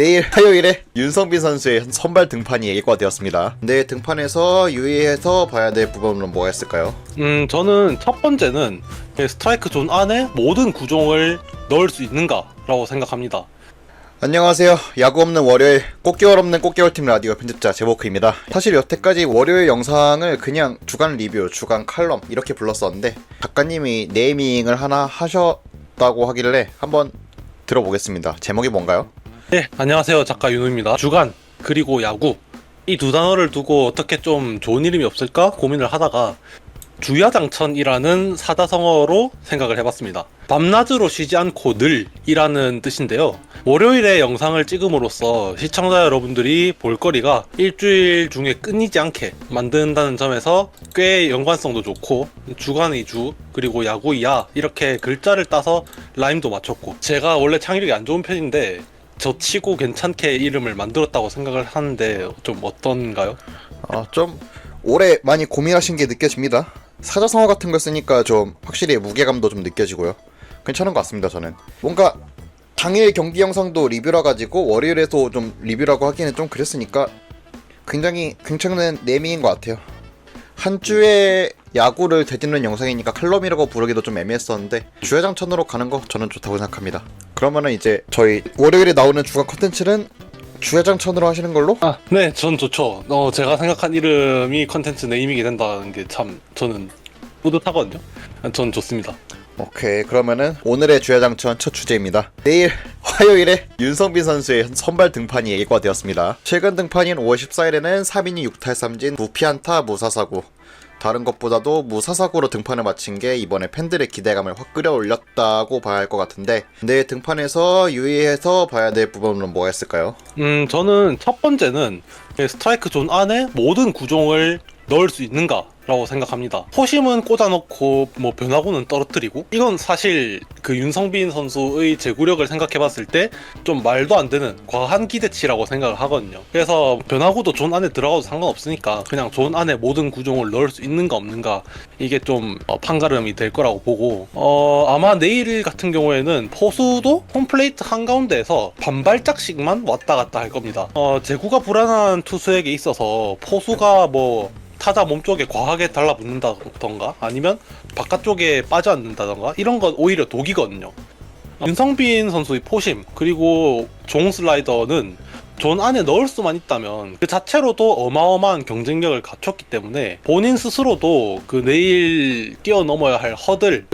내일 화요일에 윤성빈 선수의 선발 등판이 예고가 되었습니다. 내 등판에서 유의해서 봐야 될 부분은 뭐가 있을까요? 저는 첫 번째는 스트라이크 존 안에 모든 구종을 넣을 수 있는가라고 생각합니다. 안녕하세요. 야구 없는 월요일, 꽃겨울 없는 꽃겨울팀 라디오 편집자 제보크입니다. 사실 여태까지 월요일 영상을 그냥 주간 리뷰, 주간 칼럼 이렇게 불렀었는데 작가님이 네이밍을 하나 하셨다고 하길래 한번 들어보겠습니다. 제목이 뭔가요? 네, 안녕하세요. 작가 윤우입니다. 주간 그리고 야구 이 두 단어를 두고 어떻게 좀 좋은 이름이 없을까 고민을 하다가 주야장천이라는 사자성어로 생각을 해봤습니다. 밤낮으로 쉬지 않고 늘이라는 뜻인데요. 월요일에 영상을 찍음으로써 시청자 여러분들이 볼거리가 일주일 중에 끊이지 않게 만든다는 점에서 꽤 연관성도 좋고 주간의 주 그리고 야구의 야 이렇게 글자를 따서 라임도 맞췄고 제가 원래 창의력이 안 좋은 편인데 저 치고 괜찮게 이름을 만들었다고 생각을 하는데 좀 어떤가요? 좀 오래 많이 고민하신 게 느껴집니다. 사자성어 같은 걸 쓰니까 좀 확실히 무게감도 좀 느껴지고요. 괜찮은 것 같습니다. 저는 뭔가 당일 경기 영상도 리뷰라 가지고 월요일에도 좀 리뷰라고 하기는 좀 그랬으니까 굉장히 괜찮은 네이밍인 것 같아요. 한 주에 야구를 되짚는 영상이니까 칼럼이라고 부르기도 좀 애매했었는데 주야장천으로 가는 거 저는 좋다고 생각합니다. 그러면은 이제 저희 월요일에 나오는 주간 컨텐츠는 주야장천으로 하시는 걸로? 네, 전 좋죠. 제가 생각한 이름이 컨텐츠 네이밍이 된다는 게 참 저는 뿌듯하거든요. 전 좋습니다. 오케이, 그러면은 오늘의 주야장천 첫 주제입니다. 내일 화요일에 윤성빈 선수의 선발 등판이 예고가 되었습니다. 최근 등판인 5월 14일에는 3이닝 6탈3진 무피안타 무사사구, 다른 것보다도 무사사구로 등판을 마친 게 이번에 팬들의 기대감을 확 끌어올렸다고 봐야 할 것 같은데 내일 등판에서 유의해서 봐야 될 부분은 뭐가 있을까요? 저는 첫 번째는 스트라이크 존 안에 모든 구종을 넣을 수 있는가라고 생각합니다. 포심은 꽂아놓고 뭐 변화구는 떨어뜨리고 이건 사실 그 윤성빈 선수의 제구력을 생각해봤을 때 좀 말도 안 되는 과한 기대치라고 생각을 하거든요. 그래서 변화구도 존 안에 들어가도 상관없으니까 그냥 존 안에 모든 구종을 넣을 수 있는가 없는가 이게 좀 판가름이 될 거라고 보고 아마 내일 같은 경우에는 포수도 홈플레이트 한가운데에서 반발짝씩만 왔다 갔다 할 겁니다. 제구가 불안한 투수에게 있어서 포수가 뭐 타자 몸쪽에 과하게 달라붙는다던가 아니면 바깥쪽에 빠져앉는다던가 이런 건 오히려 독이거든요. 윤성빈 선수의 포심 그리고 종 슬라이더는 존 안에 넣을 수만 있다면 그 자체로도 어마어마한 경쟁력을 갖췄기 때문에 본인 스스로도 그 내일 뛰어넘어야 할 허들을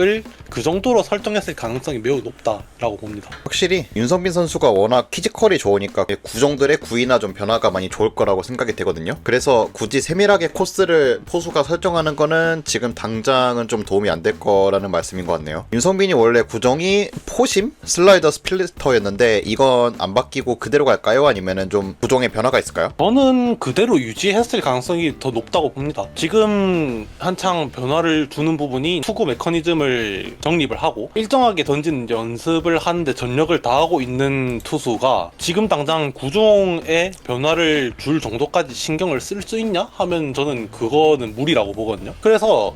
그 정도로 설정했을 가능성이 매우 높다라고 봅니다. 확실히 윤성빈 선수가 워낙 피지컬이 좋으니까 구종들의 구위나 좀 변화가 많이 좋을 거라고 생각이 되거든요. 그래서 굳이 세밀하게 코스를 포수가 설정하는 거는 지금 당장은 좀 도움이 안 될 거라는 말씀인 것 같네요. 윤성빈이 원래 구종이 포심, 슬라이더, 스플리터였는데 이건 안 바뀌고 그대로 갈까요? 아니면은 좀 구종의 변화가 있을까요? 저는 그대로 유지했을 가능성이 더 높다고 봅니다. 지금 한창 변화를 주는 부분이 투구 메커니즘을 정립을 하고 일정하게 던지는 연습을 하는데 전력을 다하고 있는 투수가 지금 당장 구종에 변화를 줄 정도까지 신경을 쓸 수 있냐? 하면 저는 그거는 무리라고 보거든요. 그래서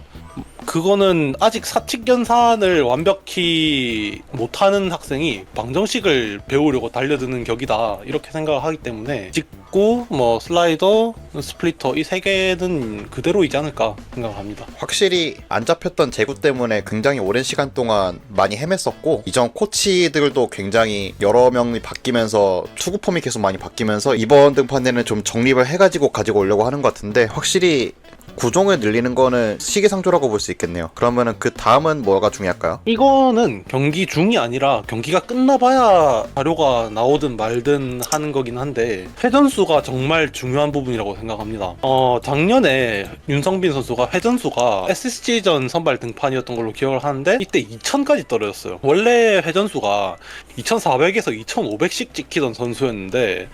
그거는 아직 사칙연산을 완벽히 못하는 학생이 방정식을 배우려고 달려드는 격이다 이렇게 생각을 하기 때문에 직구, 뭐 슬라이더, 스플리터 이 세 개는 그대로이지 않을까 생각합니다. 확실히 안 잡혔던 제구 때문에 굉장히 오랜 시간 동안 많이 헤맸었고 이전 코치들도 굉장히 여러 명이 바뀌면서 투구 폼이 계속 많이 바뀌면서 이번 등판에는 좀 정립을 해가지고 가지고 오려고 하는 것 같은데 확실히 구종을 늘리는 거는 시기상조라고 볼 수 있겠네요. 그러면은 그 다음은 뭐가 중요할까요? 이거는 경기 중이 아니라 경기가 끝나봐야 자료가 나오든 말든 하는 거긴 한데 회전수가 정말 중요한 부분이라고 생각합니다. 작년에 윤성빈 선수가 회전수가 SSG전 선발 등판이었던 걸로 기억을 하는데 이때 2000까지 떨어졌어요. 원래 회전수가 2400에서 2500씩 찍히던 선수였는데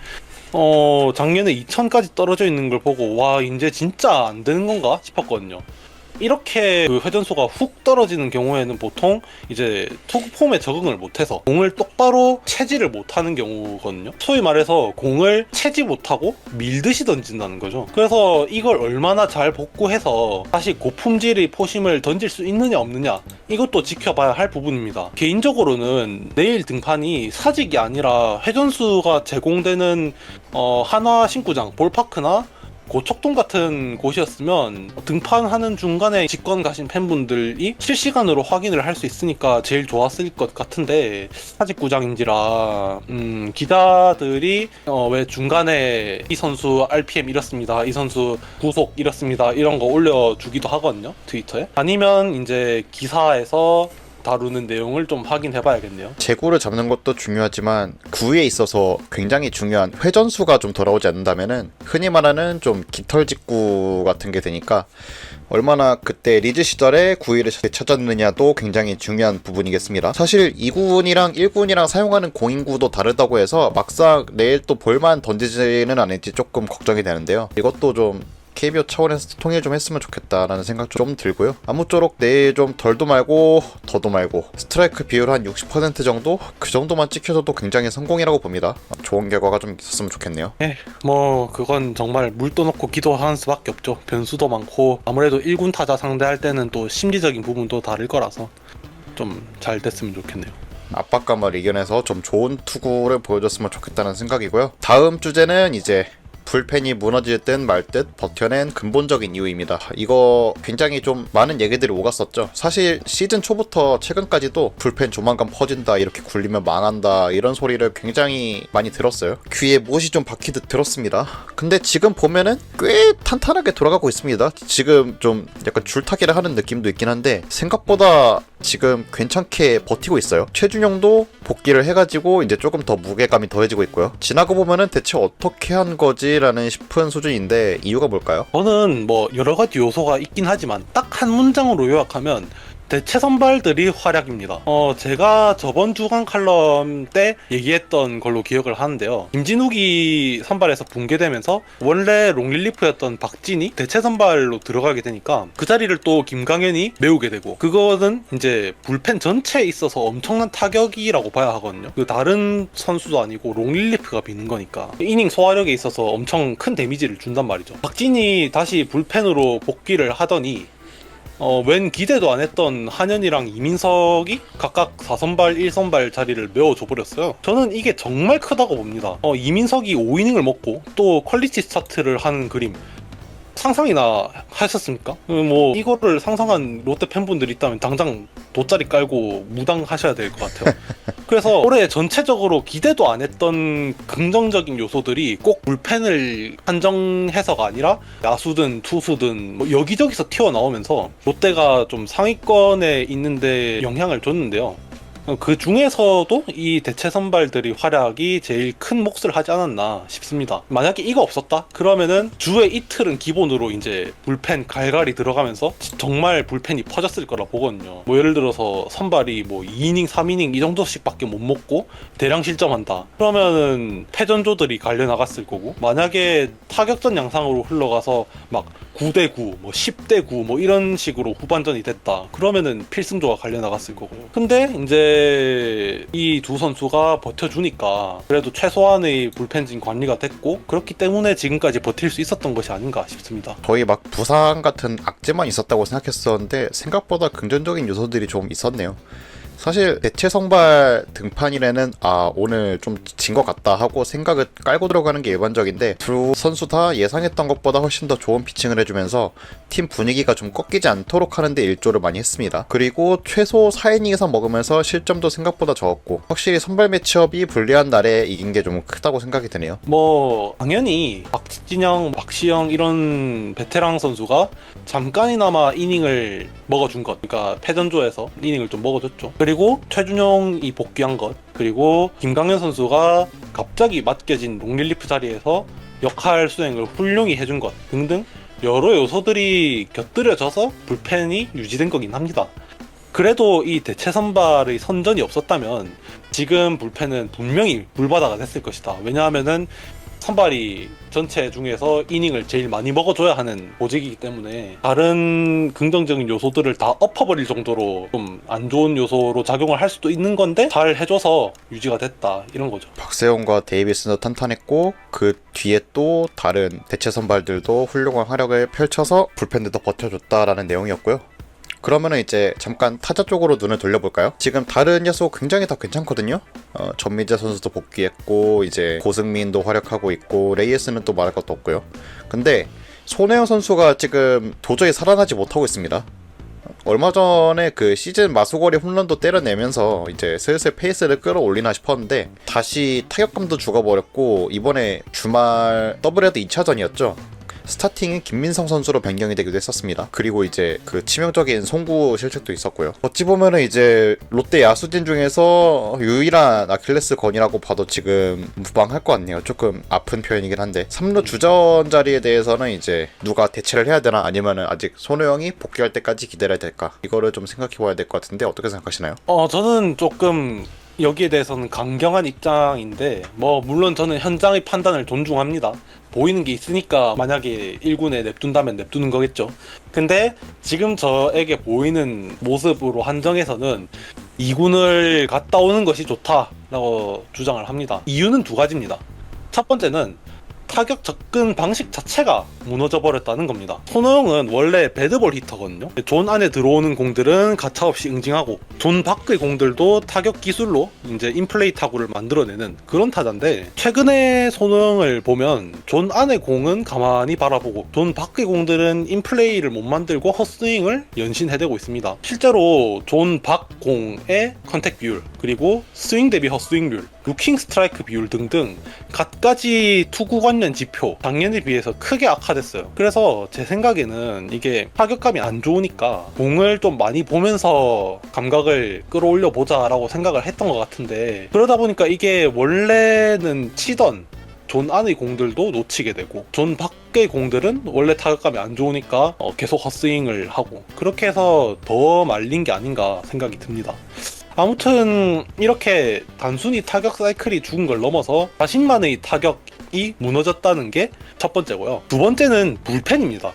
작년에 2000까지 떨어져 있는 걸 보고 와 이제 진짜 안 되는 건가 싶었거든요. 이렇게 그 회전수가 훅 떨어지는 경우에는 보통 이제 투구 폼에 적응을 못해서 공을 똑바로 채지를 못하는 경우거든요. 소위 말해서 공을 채지 못하고 밀듯이 던진다는 거죠. 그래서 이걸 얼마나 잘 복구해서 다시 고품질의 포심을 던질 수 있느냐 없느냐, 이것도 지켜봐야 할 부분입니다. 개인적으로는 내일 등판이 사직이 아니라 회전수가 제공되는 한화 신구장, 볼파크나 고척동 같은 곳이었으면 등판하는 중간에 직관 가신 팬분들이 실시간으로 확인을 할 수 있으니까 제일 좋았을 것 같은데, 사직구장인지라 기자들이 왜 중간에 이 선수 RPM 이렇습니다, 이 선수 구속 이렇습니다, 이런 거 올려주기도 하거든요, 트위터에. 아니면 이제 기사에서 다루는 내용을 좀 확인해 봐야겠네요. 재구를 잡는 것도 중요하지만 구위에 있어서 굉장히 중요한 회전수가 좀 돌아오지 않는다면은 흔히 말하는 좀 깃털 직구 같은 게 되니까 얼마나 그때 리즈 시절에 구위를 찾았느냐도 굉장히 중요한 부분이겠습니다. 사실 2군이랑 1군이랑 사용하는 공인구도 다르다고 해서 막상 내일 또 볼만 던지지는 않을지 조금 걱정이 되는데요. 이것도 좀 KBO 차원에서 통일 좀 했으면 좋겠다라는 생각 좀 들고요. 아무쪼록 내일 좀 덜도 말고 더도 말고 스트라이크 비율 한 60% 정도? 그 정도만 찍혀줘도 굉장히 성공이라고 봅니다. 좋은 결과가 좀 있었으면 좋겠네요. 뭐 그건 정말 물 떠놓고 기도하는 수밖에 없죠. 변수도 많고 아무래도 1군 타자 상대할 때는 또 심리적인 부분도 다를 거라서 좀 잘 됐으면 좋겠네요. 압박감을 이겨내서 좀 좋은 투구를 보여줬으면 좋겠다는 생각이고요. 다음 주제는 이제 불펜이 무너질 듯 말 듯 버텨낸 근본적인 이유입니다. 이거 굉장히 좀 많은 얘기들이 오갔었죠. 사실 시즌 초부터 최근까지도 불펜 조만간 퍼진다, 이렇게 굴리면 망한다, 이런 소리를 굉장히 많이 들었어요. 귀에 못이 좀 박히듯 들었습니다. 근데 지금 보면은 꽤 탄탄하게 돌아가고 있습니다. 지금 좀 약간 줄타기를 하는 느낌도 있긴 한데 생각보다 지금 괜찮게 버티고 있어요. 최준용도 복귀를 해가지고 이제 조금 더 무게감이 더해지고 있고요. 지나고 보면은 대체 어떻게 한 거지? 라는 싶은 수준인데 이유가 뭘까요? 저는 뭐 여러 가지 요소가 있긴 하지만 딱 한 문장으로 요약하면 대체 선발들이 활약입니다. 제가 저번 주간 칼럼 때 얘기했던 걸로 기억을 하는데요. 김진욱이 선발에서 붕괴되면서 원래 롱릴리프였던 박진이 대체 선발로 들어가게 되니까 그 자리를 또 김강현이 메우게 되고, 그거는 이제 불펜 전체에 있어서 엄청난 타격이라고 봐야 하거든요. 그 다른 선수도 아니고 롱릴리프가 비는 거니까 이닝 소화력에 있어서 엄청 큰 데미지를 준단 말이죠. 박진이 다시 불펜으로 복귀를 하더니 웬 기대도 안 했던 한현이랑 이민석이 각각 4선발, 1선발 자리를 메워줘 버렸어요. 저는 이게 정말 크다고 봅니다. 이민석이 5이닝을 먹고 또 퀄리티 스타트를 하는 그림 상상이나 하셨습니까? 뭐 이거를 상상한 롯데 팬분들 있다면 당장 돗자리 깔고 무당하셔야 될 것 같아요. 그래서 올해 전체적으로 기대도 안 했던 긍정적인 요소들이 꼭 불펜을 한정해서가 아니라 야수든 투수든 뭐 여기저기서 튀어나오면서 롯데가 좀 상위권에 있는데 영향을 줬는데요. 그 중에서도 이 대체 선발들이 활약이 제일 큰 몫을 하지 않았나 싶습니다. 만약에 이거 없었다? 그러면은 주에 이틀은 기본으로 이제 불펜 갈갈이 들어가면서 정말 불펜이 퍼졌을 거라 보거든요. 뭐 예를 들어서 선발이 뭐 2이닝, 3이닝 이 정도씩 밖에 못 먹고 대량 실점한다. 그러면은 패전조들이 갈려 나갔을 거고, 만약에 타격전 양상으로 흘러가서 막 9대9, 뭐 10대9 뭐 이런 식으로 후반전이 됐다. 그러면은 필승조가 갈려 나갔을 거고요. 근데 이제 이 두 선수가 버텨주니까 그래도 최소한의 불펜진 관리가 됐고, 그렇기 때문에 지금까지 버틸 수 있었던 것이 아닌가 싶습니다. 거의 막 부상 같은 악재만 있었다고 생각했었는데 생각보다 긍정적인 요소들이 좀 있었네요. 사실 대체 선발 등판일에는 오늘 좀 진 것 같다 하고 생각을 깔고 들어가는 게 일반적인데 두 선수 다 예상했던 것보다 훨씬 더 좋은 피칭을 해주면서 팀 분위기가 좀 꺾이지 않도록 하는데 일조를 많이 했습니다. 그리고 최소 4이닝 이상 먹으면서 실점도 생각보다 적었고 확실히 선발 매치업이 불리한 날에 이긴 게 좀 크다고 생각이 드네요. 뭐 당연히 박진영, 박시영 이런 베테랑 선수가 잠깐이나마 이닝을 먹어준 것, 그러니까 패전조에서 이닝을 좀 먹어줬죠. 그리고 최준용이 복귀한 것, 그리고 김강현 선수가 갑자기 맡겨진 롱릴리프 자리에서 역할 수행을 훌륭히 해준 것 등등 여러 요소들이 곁들여져서 불펜이 유지된 거긴 합니다. 그래도 이 대체 선발의 선전이 없었다면 지금 불펜은 분명히 물바다가 됐을 것이다. 왜냐하면은 선발이 전체 중에서 이닝을 제일 많이 먹어줘야 하는 보직이기 때문에 다른 긍정적인 요소들을 다 엎어버릴 정도로 좀 안 좋은 요소로 작용을 할 수도 있는 건데 잘 해줘서 유지가 됐다 이런 거죠. 박세웅과 데이비스도 탄탄했고 그 뒤에 또 다른 대체 선발들도 훌륭한 활약을 펼쳐서 불펜들도 버텨줬다라는 내용이었고요. 그러면은 이제 잠깐 타자 쪽으로 눈을 돌려볼까요? 지금 다른 야수 굉장히 다 괜찮거든요. 전민재 선수도 복귀했고 이제 고승민도 활약하고 있고 레이에스는 또 말할 것도 없고요. 근데 손혜영 선수가 지금 도저히 살아나지 못하고 있습니다. 얼마 전에 그 시즌 마수거리 홈런도 때려내면서 이제 슬슬 페이스를 끌어올리나 싶었는데 다시 타격감도 죽어버렸고 이번에 주말 더블헤드 2차전이었죠. 스타팅이 김민성 선수로 변경이 되기도 했었습니다. 그리고 이제 그 치명적인 송구 실책도 있었고요. 어찌 보면은 이제 롯데 야수진 중에서 유일한 아킬레스건이라고 봐도 지금 무방할 것 같네요. 조금 아픈 표현이긴 한데 3루 주전 자리에 대해서는 이제 누가 대체를 해야 되나 아니면은 아직 손호영이 복귀할 때까지 기다려야 될까 이거를 좀 생각해봐야 될 것 같은데 어떻게 생각하시나요? 저는 조금 여기에 대해서는 강경한 입장인데 뭐 물론 저는 현장의 판단을 존중합니다. 보이는 게 있으니까 만약에 1군에 냅둔다면 냅두는 거겠죠. 근데 지금 저에게 보이는 모습으로 한정해서는 2군을 갔다 오는 것이 좋다라고 주장을 합니다. 이유는 두 가지입니다. 첫 번째는 타격 접근 방식 자체가 무너져 버렸다는 겁니다. 손호영은 원래 배드볼 히터거든요. 존 안에 들어오는 공들은 가차없이 응징하고 존 밖의 공들도 타격 기술로 이제 인플레이 타구를 만들어내는 그런 타자인데 최근에 손호영을 보면 존 안의 공은 가만히 바라보고 존 밖의 공들은 인플레이를 못 만들고 헛스윙을 연신해대고 있습니다. 실제로 존 밖 공의 컨택 비율 그리고 스윙 대비 헛스윙 비율 루킹 스트라이크 비율 등등 갖가지 투구 관련 지표 작년에 비해서 크게 악화됐어요. 그래서 제 생각에는 이게 타격감이 안 좋으니까 공을 좀 많이 보면서 감각을 끌어올려 보자라고 생각을 했던 것 같은데 그러다 보니까 이게 원래는 치던 존 안의 공들도 놓치게 되고 존 밖의 공들은 원래 타격감이 안 좋으니까 계속 헛스윙을 하고 그렇게 해서 더 말린 게 아닌가 생각이 듭니다. 아무튼 이렇게 단순히 타격 사이클이 죽은 걸 넘어서 자신만의 타격이 무너졌다는 게 첫 번째고요. 두 번째는 불펜입니다.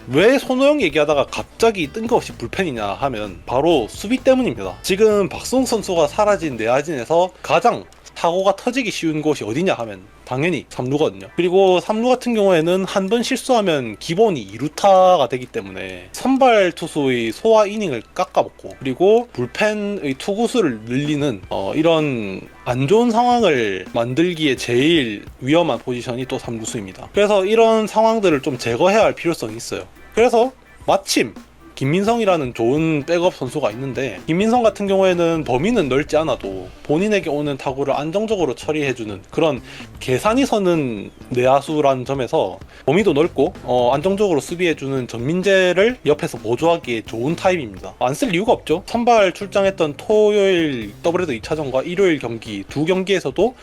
왜 손호영 얘기하다가 갑자기 뜬금없이 불펜이냐 하면 바로 수비 때문입니다. 지금 박수홍 선수가 사라진 내야진에서 가장 사고가 터지기 쉬운 곳이 어디냐 하면 당연히 3루거든요. 그리고 3루 같은 경우에는 한 번 실수하면 기본이 2루타가 되기 때문에 선발 투수의 소화 이닝을 깎아먹고 그리고 불펜의 투구수를 늘리는 이런 안 좋은 상황을 만들기에 제일 위험한 포지션이 또 3루수입니다. 그래서 이런 상황들을 좀 제거해야 할 필요성이 있어요. 그래서 마침 김민성이라는 좋은 백업 선수가 있는데 김민성 같은 경우에는 범위는 넓지 않아도 본인에게 오는 타구를 안정적으로 처리해주는 그런 계산이 서는 내야수라는 점에서 범위도 넓고 안정적으로 수비해주는 전민재를 옆에서 보조하기에 좋은 타입입니다. 안 쓸 이유가 없죠. 선발 출장했던 토요일 더블헤더 2차전과 일요일 경기 두 경기에서도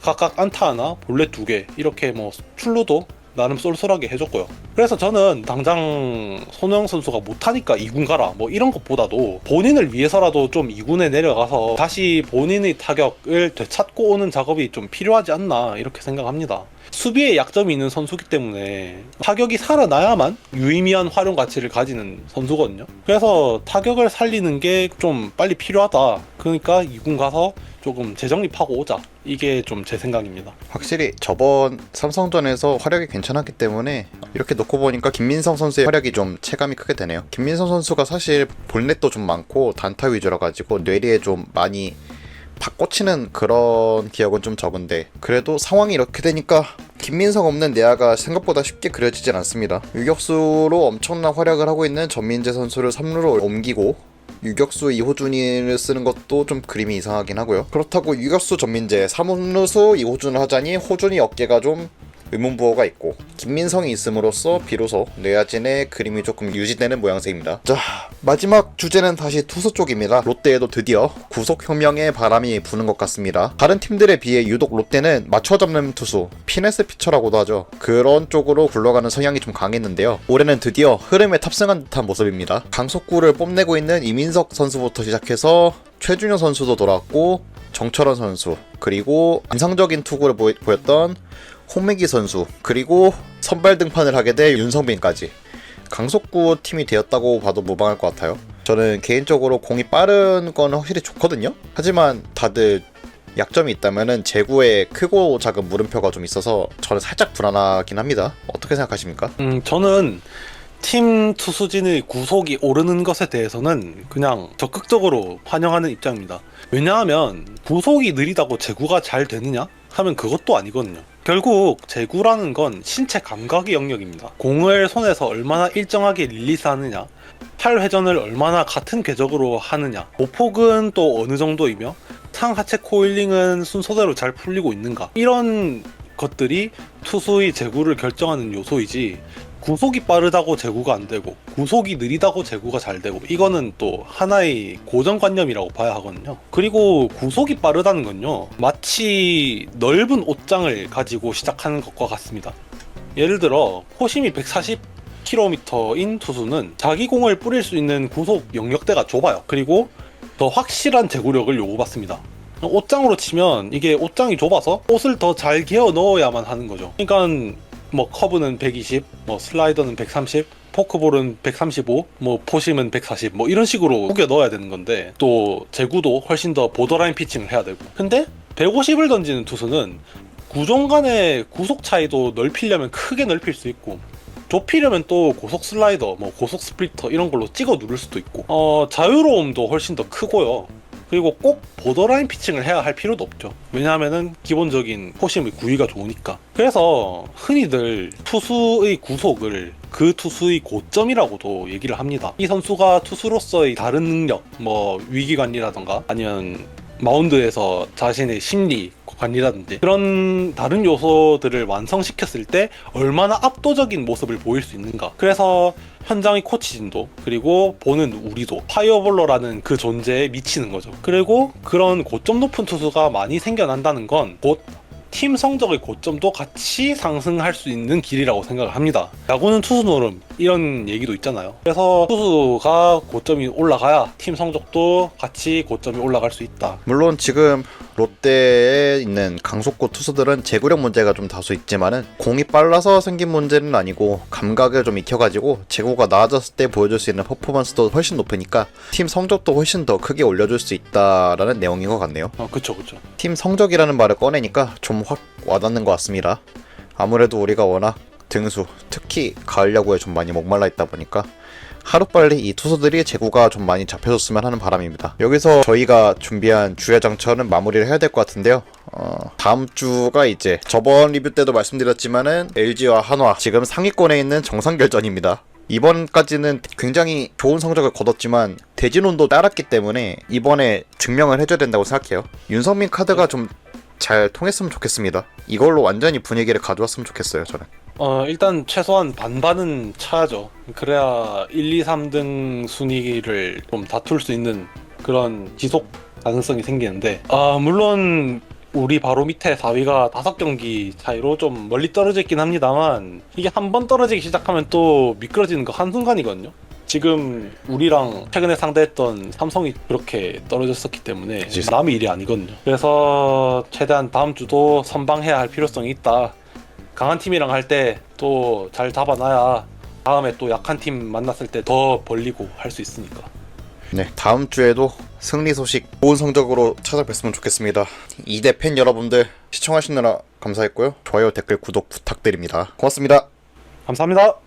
각각 안타 하나, 볼넷 2개 이렇게 뭐 출루도 나름 쏠쏠하게 해줬고요. 그래서 저는 당장 손호영 선수가 못하니까 2군 가라 뭐 이런 것보다도 본인을 위해서라도 좀 2군에 내려가서 다시 본인의 타격을 되찾고 오는 작업이 좀 필요하지 않나 이렇게 생각합니다. 수비에 약점이 있는 선수기 때문에 타격이 살아나야만 유의미한 활용 가치를 가지는 선수거든요. 그래서 타격을 살리는 게 좀 빨리 필요하다. 그러니까 2군 가서 조금 재정립하고 오자. 이게 좀 제 생각입니다. 확실히 저번 삼성전에서 활약이 괜찮았기 때문에 이렇게 놓고 보니까 김민성 선수의 활약이 좀 체감이 크게 되네요. 김민성 선수가 사실 볼넷도 좀 많고 단타 위주라 가지고 뇌리에 좀 많이 바꿔치는 그런 기억은 좀 적은데 그래도 상황이 이렇게 되니까 김민성 없는 내야가 생각보다 쉽게 그려지진 않습니다. 유격수로 엄청난 활약을 하고 있는 전민재 선수를 3루로 옮기고 유격수 이호준이를 쓰는 것도 좀 그림이 이상하긴 하고요. 그렇다고 유격수 전민재, 3루수 이호준을 하자니 호준이 어깨가 좀 의문부호가 있고 김민성이 있음으로써 비로소 내야진의 그림이 조금 유지되는 모양새입니다. 자, 마지막 주제는 다시 투수 쪽입니다. 롯데에도 드디어 구속혁명의 바람이 부는 것 같습니다. 다른 팀들에 비해 유독 롯데는 맞춰잡는 투수, 피네스 피처라고도 하죠. 그런 쪽으로 굴러가는 성향이 좀 강했는데요. 올해는 드디어 흐름에 탑승한 듯한 모습입니다. 강속구를 뽐내고 있는 이민석 선수부터 시작해서 최준효 선수도 돌아왔고 정철원 선수, 그리고 인상적인 투구를 보였던 홍민기 선수, 그리고 선발 등판을 하게 될 윤성빈까지 강속구 팀이 되었다고 봐도 무방할 것 같아요. 저는 개인적으로 공이 빠른 건 확실히 좋거든요. 하지만 다들 약점이 있다면은 제구에 크고 작은 물음표가 좀 있어서 저는 살짝 불안하긴 합니다. 어떻게 생각하십니까? 저는 팀 투수진의 구속이 오르는 것에 대해서는 그냥 적극적으로 환영하는 입장입니다. 왜냐하면 구속이 느리다고 제구가 잘 되느냐? 하면 그것도 아니거든요. 결국 제구라는 건 신체 감각의 영역입니다. 공을 손에서 얼마나 일정하게 릴리스하느냐, 팔 회전을 얼마나 같은 궤적으로 하느냐, 보폭은 또 어느 정도이며 상하체 코일링은 순서대로 잘 풀리고 있는가, 이런 것들이 투수의 제구를 결정하는 요소이지, 구속이 빠르다고 제구가 안 되고 구속이 느리다고 제구가 잘 되고, 이거는 또 하나의 고정관념이라고 봐야 하거든요. 그리고 구속이 빠르다는 건요, 마치 넓은 옷장을 가지고 시작하는 것과 같습니다. 예를 들어 포심이 140km인 투수는 자기 공을 뿌릴 수 있는 구속 영역대가 좁아요. 그리고 더 확실한 제구력을 요구받습니다. 옷장으로 치면 이게 옷장이 좁아서 옷을 더 잘 개어 넣어야만 하는 거죠. 그러니까 뭐 커브는 120, 뭐 슬라이더는 130, 포크볼은 135, 뭐 포심은 140, 뭐 이런 식으로 구겨 넣어야 되는 건데, 또 제구도 훨씬 더 보더라인 피칭을 해야 되고. 근데 150을 던지는 투수는 구종 간의 구속 차이도 넓히려면 크게 넓힐 수 있고, 좁히려면 또 고속 슬라이더, 뭐 고속 스플리터 이런 걸로 찍어 누를 수도 있고, 자유로움도 훨씬 더 크고요. 그리고 꼭 보더라인 피칭을 해야 할 필요도 없죠. 왜냐하면은 기본적인 포심의 구위가 좋으니까. 그래서 흔히들 투수의 구속을 그 투수의 고점이라고도 얘기를 합니다. 이 선수가 투수로서의 다른 능력, 뭐 위기관리라던가 아니면 마운드에서 자신의 심리 관리라든지 그런 다른 요소들을 완성시켰을 때 얼마나 압도적인 모습을 보일 수 있는가. 그래서 현장의 코치진도, 그리고 보는 우리도 파이어볼러라는 그 존재에 미치는 거죠. 그리고 그런 고점 높은 투수가 많이 생겨난다는 건 곧 팀 성적의 고점도 같이 상승할 수 있는 길이라고 생각을 합니다. 야구는 투수 노름, 이런 얘기도 있잖아요. 그래서 투수가 고점이 올라가야 팀 성적도 같이 고점이 올라갈 수 있다. 물론 지금 롯데에 있는 강속구 투수들은 제구력 문제가 좀 다소 있지만은 공이 빨라서 생긴 문제는 아니고 감각을 좀 익혀가지고 제구가 나아졌을 때 보여줄 수 있는 퍼포먼스도 훨씬 높으니까 팀 성적도 훨씬 더 크게 올려줄 수 있다라는 내용인 것 같네요. 그쵸. 팀 성적이라는 말을 꺼내니까 좀 확 와닿는 것 같습니다. 아무래도 우리가 워낙 등수, 특히 가을 야구에 좀 많이 목말라 있다 보니까 하루빨리 이 투수들이 제구가 좀 많이 잡혀줬으면 하는 바람입니다. 여기서 저희가 준비한 주야장천은 마무리를 해야 될 것 같은데요. 다음 주가 이제 저번 리뷰 때도 말씀드렸지만은 LG와 한화, 지금 상위권에 있는 정상결전입니다. 이번까지는 굉장히 좋은 성적을 거뒀지만 대진운도 따랐기 때문에 이번에 증명을 해줘야 된다고 생각해요. 윤성민 카드가 좀 잘 통했으면 좋겠습니다. 이걸로 완전히 분위기를 가져왔으면 좋겠어요, 저는. 일단 최소한 반반은 차야죠. 그래야 1, 2, 3등 순위를 좀 다툴 수 있는 그런 지속 가능성이 생기는데, 물론 우리 바로 밑에 4위가 5경기 차이로 좀 멀리 떨어져 있긴 합니다만, 이게 한 번 떨어지기 시작하면 또 미끄러지는 거 한순간이거든요. 지금 우리랑 최근에 상대했던 삼성이 그렇게 떨어졌었기 때문에 남의 일이 아니거든요. 그래서 최대한 다음 주도 선방해야 할 필요성이 있다. 강한 팀이랑 할 때 또 잘 잡아놔야 다음에 또 약한 팀 만났을 때 더 벌리고 할 수 있으니까. 네, 다음 주에도 승리 소식 좋은 성적으로 찾아뵙으면 좋겠습니다. 2대 팬 여러분들 시청하시느라 감사했고요. 좋아요, 댓글, 구독 부탁드립니다. 고맙습니다. 감사합니다.